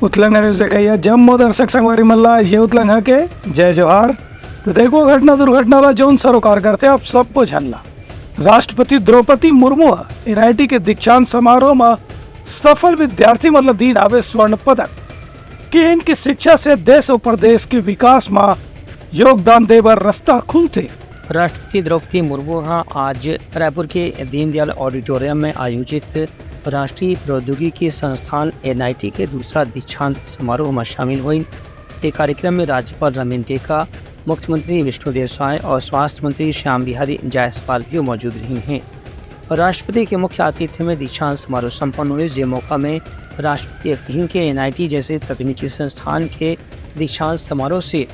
उतलंग से जम्मू दर्शक संगवारी मल्ला ये उतलंग है के जय जोहार। तो देखो घटना दुर्घटना जौन सरोकार करते आप सबको झल्ला। राष्ट्रपति द्रौपदी मुर्मू एनआईटी के दीक्षांत समारोह में सफल विद्यार्थी मतलब दीन आवे स्वर्ण पदक कि इनकी शिक्षा से देश और प्रदेश के विकास में योगदान देवर रास्ता खुलते। राष्ट्रपति द्रौपदी मुर्मू आज रायपुर के दीनदयाल ऑडिटोरियम में आयोजित राष्ट्रीय प्रौद्योगिकी संस्थान एनआईटी के दूसरा दीक्षांत समारोह में शामिल हुई। ये कार्यक्रम में राज्यपाल रमेश डेका, मुख्यमंत्री विष्णुदेव साय और स्वास्थ्य मंत्री श्याम बिहारी जायसवाल भी मौजूद रही हैं। राष्ट्रपति के मुख्य आतिथ्य में दीक्षांत समारोह संपन्न हुए। जिस मौका में राष्ट्रपति कहीं के एनआईटी जैसे तकनीकी संस्थान के दीक्षांत समारोह से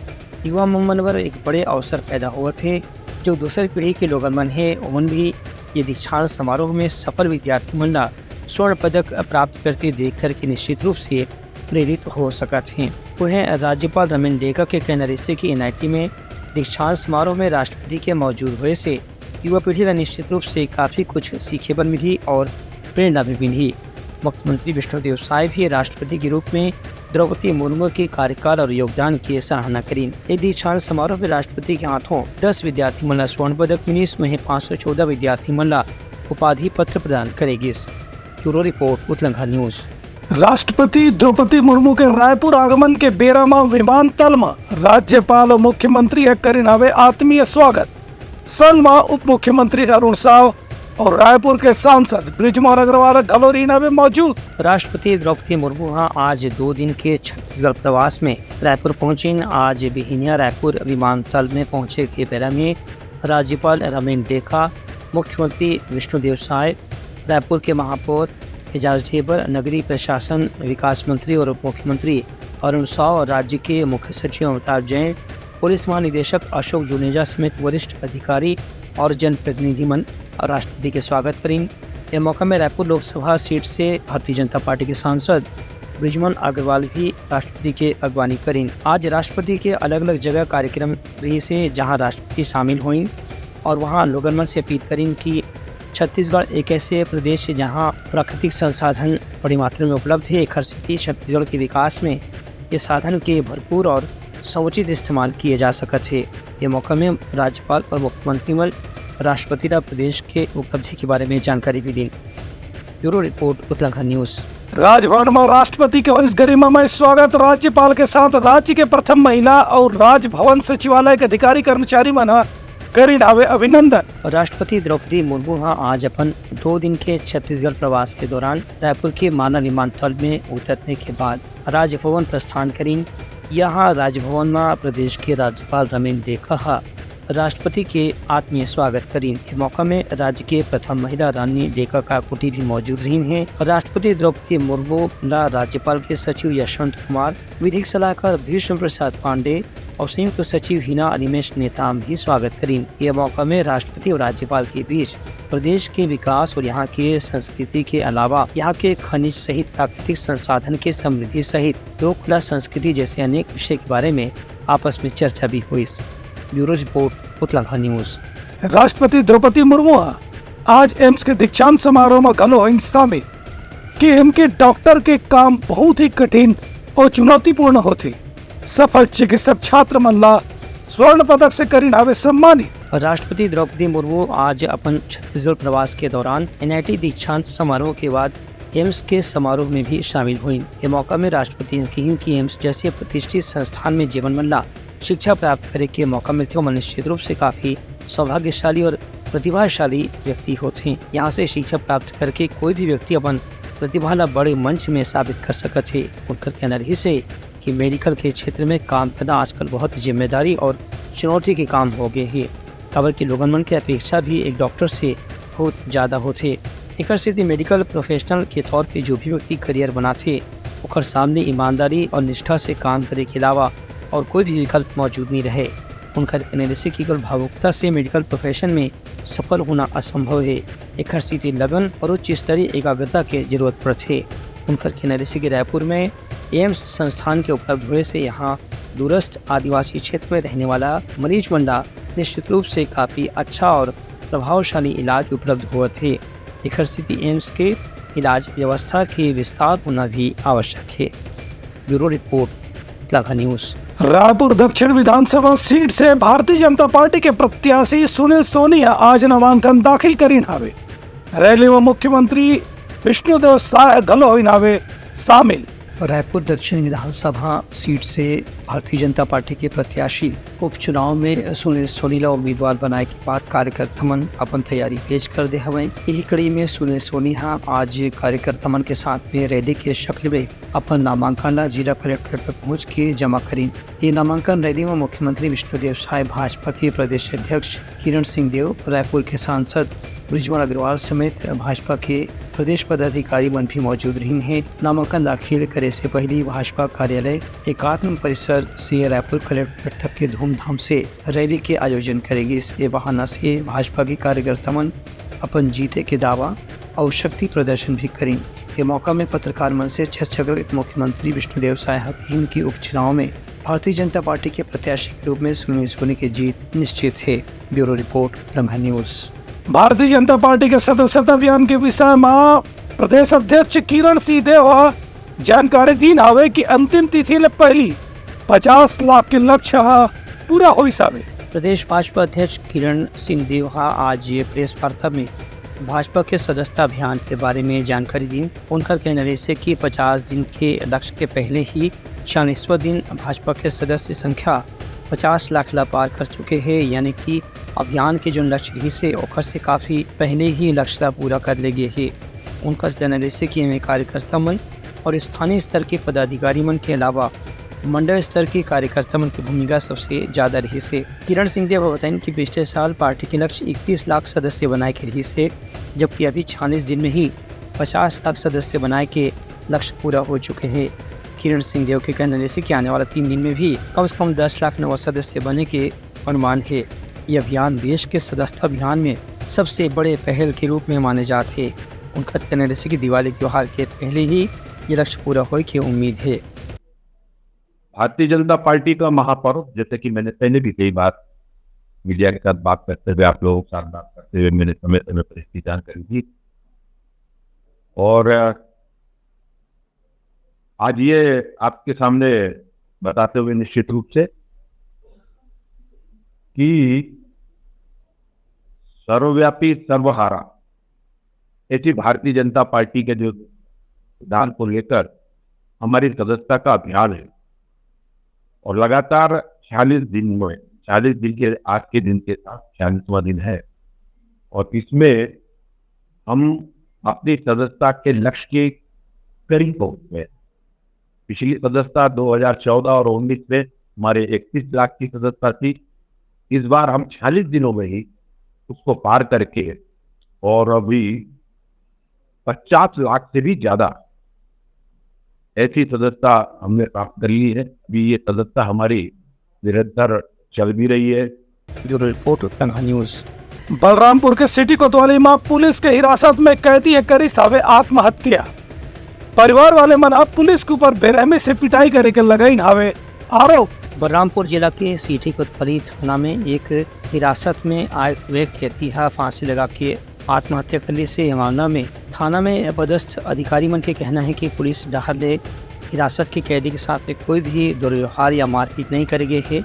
युवा मन पर एक बड़े अवसर पैदा हुए थे। जो दूसरी पीढ़ी के लोग मन है उन भी ये दीक्षांत समारोह में सफल विद्यार्थी मंडा स्वर्ण पदक प्राप्त करते देख कर के निश्चित रूप से प्रेरित हो सकते हैं। उन्हें राज्यपाल रमेश डेका के कहना से कि एनआईटी में दीक्षांत समारोह में राष्ट्रपति के मौजूद हुए से युवा पीढ़ी का निश्चित रूप से काफ़ी कुछ सीखे पर मिली और प्रेरणा भी मिली। मुख्यमंत्री विष्णुदेव साय भी राष्ट्रपति के रूप में द्रौपदी मुर्मू के कार्यकाल और योगदान की सराहना करी। ये दीक्षांत समारोह में राष्ट्रपति के हाथों 10 विद्यार्थी मंडला स्वर्ण पदक मिली। इसमें 514 विद्यार्थी मंडला उपाधि पत्र प्रदान करेगी। ब्यूरो रिपोर्ट उत्तलंघा न्यूज। राष्ट्रपति द्रौपदी मुर्मू के रायपुर आगमन के बेरा में विमानतल में राज्यपाल और मुख्यमंत्री करीनावे आत्मीय स्वागत। संग में उप मुख्यमंत्री अरुण साव और रायपुर के सांसद ब्रिजमोहन अग्रवाल गलोरीना में मौजूद। राष्ट्रपति द्रौपदी मुर्मू आज 2 दिन के छत्तीसगढ़ प्रवास में रायपुर पहुंची। आज बिहिनिया रायपुर विमानतल में पहुंचे के बेरा में राज्यपाल रमेश डेका, मुख्यमंत्री विष्णुदेव साय, रायपुर के महापौर एजाज ढेबर, नगरीय प्रशासन विकास मंत्री और उप मुख्यमंत्री अरुण साव और राज्य के मुख्य सचिव अमिताभ जैन, पुलिस महानिदेशक अशोक जुनेजा समेत वरिष्ठ अधिकारी और जनप्रतिनिधि मन राष्ट्रपति के स्वागत करें। यह मौका में रायपुर लोकसभा सीट से भारतीय जनता पार्टी के सांसद ब्रिजमोहन अग्रवाल भी राष्ट्रपति के अगवानी करें। आज राष्ट्रपति के अलग अलग जगह कार्यक्रम रही से जहां राष्ट्रपति शामिल हुई और वहां लोगन मन से अपील करें कि छत्तीसगढ़ एक ऐसे प्रदेश है जहां प्राकृतिक संसाधन बड़ी मात्रा में उपलब्ध है। एक स्थिति छत्तीसगढ़ के विकास में ये साधन के भरपूर और समुचित इस्तेमाल किए जा सकते हैं। ये मौका में राज्यपाल और मुख्यमंत्री मल राष्ट्रपति का प्रदेश के उपलब्धि के बारे में जानकारी भी दी। ब्यूरो रिपोर्ट उत्तलंघा न्यूज। राजभवन में राष्ट्रपति के इस गरिमामय स्वागत राज्यपाल के साथ राज्य के प्रथम महिला और राजभवन सचिवालय के अधिकारी कर्मचारी मना करीनावे अभिनंदन। राष्ट्रपति द्रौपदी मुर्मू आज अपन 2 दिन के छत्तीसगढ़ प्रवास के दौरान रायपुर के माना विमानतल में उतरने के बाद राजभवन प्रस्थान करें। यहाँ राजभवन में प्रदेश के राज्यपाल रमेश डेका राष्ट्रपति के आत्मीय स्वागत करें। इस मौका में राज्य के प्रथम महिला रानी डेका का कुटी भी मौजूद रही हैं। राष्ट्रपति द्रौपदी मुर्मू राज्यपाल के सचिव यशवंत कुमार, विधिक सलाहकार भीष्म प्रसाद पांडे और संयुक्त सचिव हिना अनिमेश नेताम भी स्वागत करें। यह मौका में राष्ट्रपति और राज्यपाल के बीच प्रदेश के विकास और यहाँ के संस्कृति के अलावा यहाँ के खनिज सहित प्राकृतिक संसाधन के समृद्धि सहित लोक कला संस्कृति जैसे अनेक विषय के बारे में आपस में चर्चा भी हुई। ब्यूरो रिपोर्ट उत्तलंघा न्यूज। राष्ट्रपति द्रौपदी मुर्मू आज एम्स के दीक्षांत समारोह में गलो शामिल कि इनके डॉक्टर के काम बहुत ही कठिन और चुनौतीपूर्ण होते। सफल चिकित्सक छात्र मल्ला स्वर्ण पदक से करीनावे सम्मानित। राष्ट्रपति द्रौपदी मुर्मू आज अपन छत्तीसगढ़ प्रवास के दौरान एनआईटी दीक्षांत समारोह के बाद एम्स के समारोह में भी शामिल हुई। ये मौका में राष्ट्रपति ने कही कि एम्स जैसे प्रतिष्ठित संस्थान में जीवन मल्ला शिक्षा प्राप्त करे के मौका मिलते हो निश्चित रूप से काफी सौभाग्यशाली और प्रतिभाशाली व्यक्ति होते हैं। यहाँ से शिक्षा प्राप्त करके कोई भी व्यक्ति अपन प्रतिभा बड़े मंच में साबित कर सकते है। उनका कहना रही से कि मेडिकल के क्षेत्र में काम करना आजकल बहुत जिम्मेदारी और चुनौती के काम हो गए हैं। खबर की लोगन मन की अपेक्षा भी एक डॉक्टर से बहुत ज़्यादा होते। एक स्थिति मेडिकल प्रोफेशनल के तौर पे जो भी व्यक्ति करियर बनाते ओकर सामने ईमानदारी और निष्ठा से काम करे के अलावा और कोई भी विकल्प मौजूद नहीं रहे। उनका कहने से केवल भावुकता से मेडिकल प्रोफेशन में सफल होना असंभव है। एक स्थिति लगन और उच्च स्तरीय एकाग्रता की जरूरत पड़ती। उनका कहने से कि रायपुर में एम्स संस्थान के उपलब्ध होने से यहाँ दूरस्थ आदिवासी क्षेत्र में रहने वाला मरीज मंडा निश्चित रूप से काफ़ी अच्छा और प्रभावशाली इलाज उपलब्ध हुए थे। एक स्थिति एम्स के इलाज व्यवस्था के विस्तार होना भी आवश्यक है। ब्यूरो रिपोर्ट इतलाखा न्यूज़। रायपुर दक्षिण विधानसभा सीट से भारतीय जनता पार्टी के प्रत्याशी सुनील सोनिया आज नामांकन दाखिल करीन हावे। रैली में मुख्यमंत्री विष्णुदेव साय गहलोत नावे शामिल। रायपुर दक्षिण विधानसभा सीट से भारतीय जनता पार्टी के प्रत्याशी उपचुनाव में सुनील सोनीला उम्मीदवार बनाए के बाद कार्यकर्ता मन अपन तैयारी तेज कर दे हवे। यही कड़ी में सुनील सोनीहा आज कार्यकर्ता मन के साथ में रैली के शक्ल में अपन नामांकन ला जिला कलेक्टर तक पहुँच के जमा करीन। ये नामांकन रैली में मुख्यमंत्री विष्णुदेव साय, भाजपा के प्रदेश अध्यक्ष किरण सिंह देव, रायपुर के सांसद ब्रिजमोहन अग्रवाल समेत भाजपा के प्रदेश पदाधिकारी मन भी मौजूद रही हैं। नामांकन दाखिल करे से पहले भाजपा कार्यालय एकात्म परिसर से रायपुर कलेक्टर तक के धूमधाम से रैली के आयोजन करेगी। इसके बहाना से भाजपा के कार्यकर्ता मन अपन जीते के दावा और शक्ति प्रदर्शन भी करें। ये मौका में पत्रकार मन से छत्तीसगढ़ के मुख्यमंत्री विष्णुदेव साय हिम की उपचुनाव में भारतीय जनता पार्टी के प्रत्याशी के रूप में सुनील सोनी की जीत निश्चित है। ब्यूरो रिपोर्ट लम्हा न्यूज़। भारतीय जनता पार्टी के सदस्यता अभियान के विषय में प्रदेश अध्यक्ष किरण सिंह देव जानकारी दी हावे कि अंतिम तिथि ले पहली 50 लाख के लक्ष्य पूरा हो सावे। प्रदेश भाजपा अध्यक्ष किरण सिंह देव आज प्रेस वार्ता में भाजपा के सदस्यता अभियान के बारे में जानकारी दी। उनका कहना है कि 50 दिन के लक्ष्य के पहले ही 40वां दिन भाजपा के सदस्य संख्या 50 लाख ला पार कर चुके हैं, यानी कि अभियान के जो लक्ष्य ही से ओखर से काफ़ी पहले ही लक्ष्य पूरा कर ले गए है। उनका कहना है कि हमें कार्यकर्ता मन और स्थानीय स्तर के पदाधिकारी मन के अलावा मंडल स्तर के कार्यकर्ता मन की भूमिका सबसे ज़्यादा रही से। किरण सिंह देव बताएं कि पिछले साल पार्टी के लक्ष्य 31 लाख सदस्य बनाए के रही से, जबकि अभी 46 दिन में ही 50 लाख सदस्य बनाए के लक्ष्य पूरा हो चुके हैं। किरण सिंह देव के कहने से कि आने वाला 3 दिन में भी कम से कम 10 लाख नवा सदस्य बनने के अनुमान है। ये अभियान देश के सदस्यता अभियान में सबसे बड़े पहल के रूप में माने जाते हैं। उनका कहना है कि दिवाली त्यौहार के पहले ही ये लक्ष्य पूरा होने की उम्मीद है। भारतीय जनता पार्टी का महापर्व, जैसे कि मैंने पहले भी कई बार मीडिया के साथ बात करते हुए, आप लोगों के साथ बात करते हुए मैंने समय समय पर इसकी जानकारी दी, और आज ये आपके सामने बताते हुए निश्चित रूप से कि सर्वव्यापी सर्वहारा ऐसी भारतीय जनता पार्टी के जो सिद्धांत को लेकर हमारी सदस्यता का अभियान है, और लगातार 46 दिन में 40 दिन के आज के दिन के साथ 46वां दिन है, और इसमें हम अपनी सदस्यता के लक्ष्य के करीब पहुंच गए। पिछली सदस्यता 2014 और 19 में हमारे 31 लाख की सदस्यता थी। इस बार हम 46 दिनों में ही उसको पार करके और अभी 50 लाख से भी ज्यादा ऐसी सदस्यता हमने प्राप्त कर ली है। अभी ये सदस्यता हमारी निरंतर चल भी रही है। ब्यूरो रिपोर्ट लम्हा न्यूज़। बलरामपुर के सिटी कोतवाली में पुलिस के हिरासत में कैदी करी सावे आत्महत्या। परिवार वाले मन अब पुलिस के ऊपर बेरहमी से पिटाई करे के लगाई हावे आरोप। बलरामपुर जिला के सिटी कोतवाली थाना में एक हिरासत में आए हुए कैदी फांसी लगा के आत्महत्या करने से मामला में थाना में पदस्थ अधिकारी मन के कहना है कि पुलिस डहर ले हिरासत के कैदी के साथ में कोई भी दुर्व्यवहार या मारपीट नहीं करे गए है,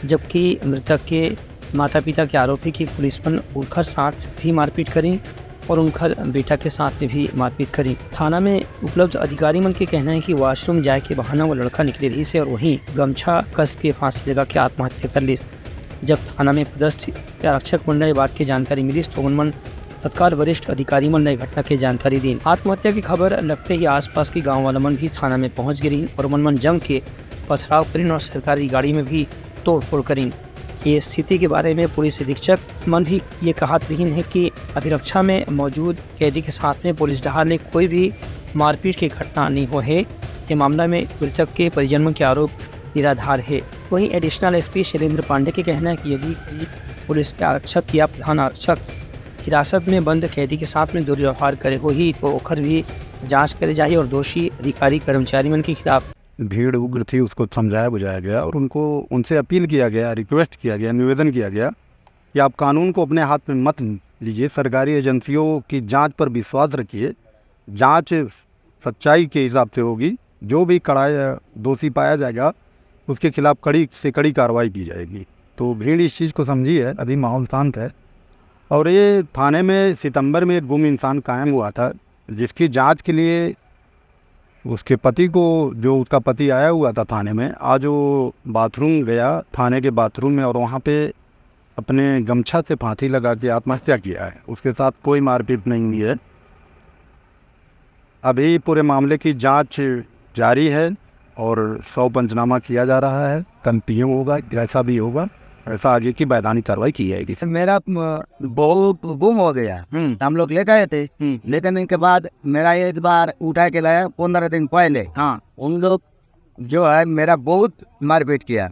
जबकि मृतक के माता पिता के आरोप है कि पुलिस मन उनकर साथ भी मारपीट करी और उनकर बेटा के साथ में भी मारपीट करी। थाना में उपलब्ध अधिकारी मन के कहना है कि वॉशरूम जाए के बहाना वो लड़का निकले रही से और वहीं गमछा कस के फांसी लगा के आत्महत्या कर ली। जब थाना में पदस्थ आरक्षक मंडल बात की जानकारी मिली तो उन्होंने तत्काल वरिष्ठ अधिकारी मन ने घटना की जानकारी दी। आत्महत्या की खबर लगते ही आसपास के गांव वाला मन भी थाना में पहुंच गई और मन जम के पथराव करीन और सरकारी गाड़ी में भी तोड़फोड़ करीन। ये स्थिति के बारे में पुलिस अधीक्षक मन भी ये कहत रही है कि अभिरक्षा में मौजूद कैदी के साथ में पुलिस डहार ने कोई भी मारपीट की घटना नहीं हो है। ये मामला में मृतक के परिजनों के आरोप निराधार है। वहीं एडिशनल एसपी शैलेंद्र पांडे के कहना है कि यदि पुलिस के आरक्षक या प्रधान आरक्षक हिरासत में बंद कैदी के साथ में दुर्व्यवहार करे हो ही तो ओखर भी जांच करे जाए और दोषी अधिकारी कर्मचारी मन के खिलाफ भीड़ उग्र थी उसको समझाया बुझाया गया और उनसे अपील किया गया, रिक्वेस्ट किया गया, निवेदन किया गया कि आप कानून को अपने हाथ में मत लीजिए, सरकारी एजेंसियों की जांच पर विश्वास रखिए, जांच सच्चाई के हिसाब से होगी जो भी दोषी पाया जाएगा उसके खिलाफ कड़ी से कड़ी कार्रवाई की जाएगी। तो भीड़ इस चीज़ को समझी है, अभी माहौल शांत है। और ये थाने में सितंबर में एक गुम इंसान कायम हुआ था, जिसकी जांच के लिए उसके पति को, जो उसका पति आया हुआ था थाने में, आज वो बाथरूम गया, थाने के बाथरूम में, और वहाँ पे अपने गमछा से फांसी लगा के आत्महत्या किया है। उसके साथ कोई मारपीट नहीं हुई है। अभी पूरे मामले की जांच जारी है और 100 पंचनामा किया जा रहा है। कल पीएम होगा, जैसा भी होगा ऐसा आगे की वैधानिक कार्रवाई की जाएगी। मेरा बहू गुम हो गया, हम लोग ले गए थे। लेकिन के बाद मेरा एक बार उठा के लाया 15 दिन पहले। हाँ, उन लोग जो है मेरा बहुत मारपीट किया।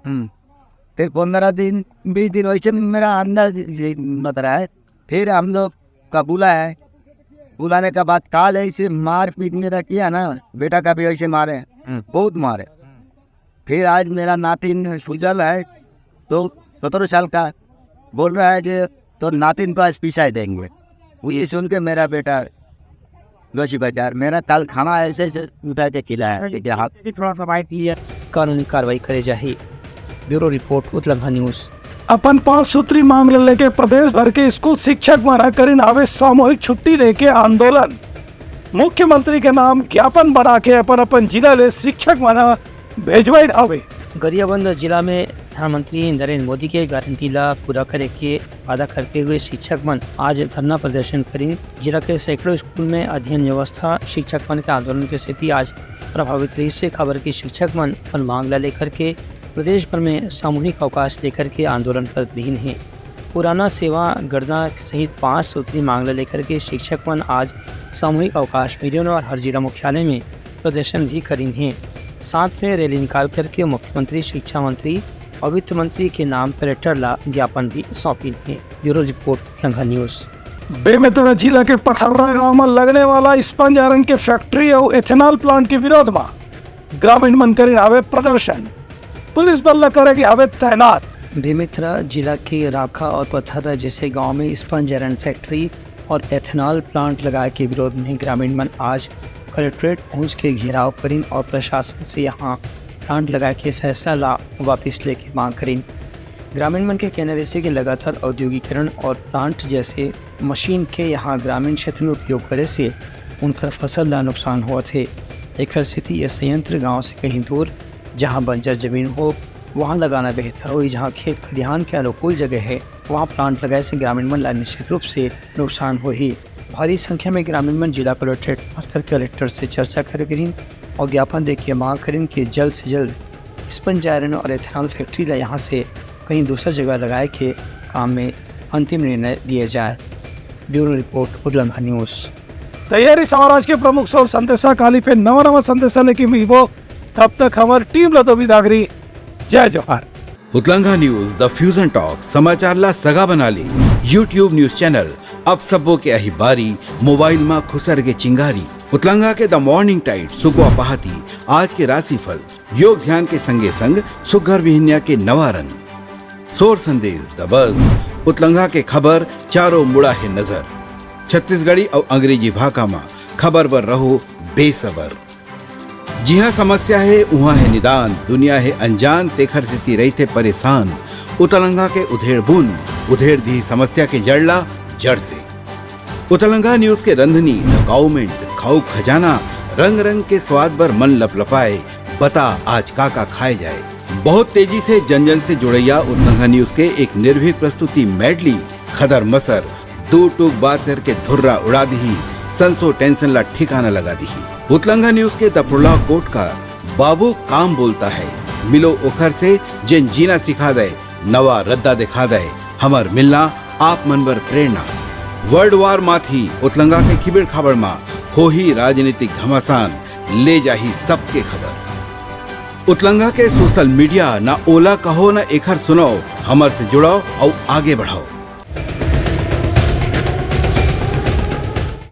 फिर 15 दिन 20 दिन वैसे मेरा अंदाज बता रहा है। फिर हम लोग का बुलाने के बाद काल ऐसे मारपीट मेरा किया ना, बेटा का भी ऐसे मारे, बहुत मारे। फिर आज मेरा नातिन सुजल है, तो 17 साल का, बोल रहा है कि तो नातिन को आज पिछाई देंगे। वो ये सुन के मेरा बेटा दोषी बाजार मेरा कल खाना ऐसे ऐसे उठा के खिलाया। कानूनी कार्रवाई करे जाए। ब्यूरो रिपोर्ट उतलंघा न्यूज़। अपन 5 सूत्री मांग लेके प्रदेश भर के स्कूल शिक्षक मना कर आवे सामूहिक छुट्टी लेके आंदोलन। मुख्यमंत्री के नाम ज्ञापन बना के अपन जिला ले शिक्षक मना भेजवाई आवे। गरियाबंद जिला में प्रधानमंत्री नरेंद्र मोदी के गारंटी ला पूरा करे के वादा करते हुए शिक्षक मन आज धरना प्रदर्शन करें। जिला के सैकड़ों स्कूल में अध्ययन व्यवस्था शिक्षक मन के आंदोलन की स्थिति आज प्रभावित रही से खबर की शिक्षक मन अपन मांग ला लेकर के प्रदेश भर में सामूहिक अवकाश लेकर के आंदोलन कर रही हैं। पुराना सेवा गणना सहित 5 सूत्री मांग ला लेकर के शिक्षक मन आज सामूहिक अवकाश मिलियन और हर जिला मुख्यालय में प्रदर्शन भी करें हैं। साथ में रैली निकाल करके मुख्यमंत्री, शिक्षा मंत्री और वित्त मंत्री के नाम कलेक्टर ला ज्ञापन भी सौंपी है। ब्यूरो रिपोर्ट लंघा न्यूज़। बेमेतरा जिला के पथर्रा गांव में लगने वाला स्पंज आयरन के फैक्ट्री और एथेनॉल प्लांट के विरोध में ग्रामीण मन करे आवे प्रदर्शन। पुलिस बल करेगी आवे तैनात। बेमेतरा जिला के राखा और पथर्रा जैसे गांव में स्पंज आयरन फैक्ट्री और एथेनॉल प्लांट लगाए के विरोध में ग्रामीण मन आज कलेक्ट्रेट पहुंच के घेराव करें और प्रशासन से यहां प्लांट लगा के फैसला वापस लेके मांग करें। ग्रामीण मन के कहने से कि लगातार औद्योगिकरण और प्लांट जैसे मशीन के यहाँ ग्रामीण क्षेत्र में उपयोग करे से उनका फसल ला नुकसान हुआ थे। एक स्थिति यह संयंत्र गाँव से कहीं दूर जहाँ बंजर जमीन हो वहाँ लगाना बेहतर हो। जहाँ खेत खलिहान के अनुकूल जगह है वहाँ प्लांट लगाए से ग्रामीण मन ला निश्चित रूप से नुकसान हो ही। भारी संख्या में ग्रामीण मन जिला कलेक्ट्रेट पहुंचकर कलेक्टर से चर्चा करें और ज्ञापन दे के मांग करें कि जल्द से जल्द स्पंज आयरन और एथेनॉल फैक्ट्री ला यहाँ से कहीं दूसरा जगह लगाए के काम में अंतिम निर्णय दिए जाए। ब्यूरो रिपोर्ट उतलंघा न्यूज़। तैयारी समाज के प्रमुख सोर संदेशा काली पे नवा संदेशा लेके मिलबो। तब तक हमारी टीम ला तो विदागरी। जय जोहार। उतलंघा न्यूज द फ्यूजन टॉक समाचार ला सगा बना ली। यूट्यूब न्यूज चैनल अब सबो के अही बारी मोबाइल में खुसर के चिंगारी। उतलंघा के द मॉर्निंग टाइट सुगवा पहाती आज के राशिफल योग ध्यान के संगे संग सुघर विहिन्या के नवा रंग सोर संदेश द बज उतलंघा के खबर चारों मुड़ा है नजर। छत्तीसगढ़ी और अंग्रेजी भाषा में खबर पर रहो बेसबर। जी हाँ, समस्या है वहाँ है निदान, दुनिया है अनजान तेखर से रही थे परेशान। उतलंघा के उधेड़ बुन उधेड़ दी समस्या के जड़ला जड़ से। उतलंघा न्यूज के रंधनी द गवर्नमेंट खाऊ खजाना रंग रंग के स्वाद पर मन लपलपाए बता आज का खाए जाए। बहुत तेजी से जन जन से जुड़ैया उतलंघा न्यूज के एक निर्भीक प्रस्तुति मेडली खदर मसर दो टूक बात करके धुर्रा उड़ा दी संसो टेंशन ला ठिकाना लगा दी। उतलंघा न्यूज के दपुरला कोट का बाबू काम बोलता है मिलो उखर से जिन जीना सिखा दे नवा रद्दा दिखा दे हमर मिलना आप मन बर प्रेरणा। वर्ल्ड वार माथी उतलंघा के खिबड़ खबर मा हो ही राजनीतिक घमासान ले जाही सबके खबर। उतलंघा के सोशल मीडिया ना ओला कहो ना एखर सुनाओ हमर से जुड़ाओ और आगे बढ़ाओ।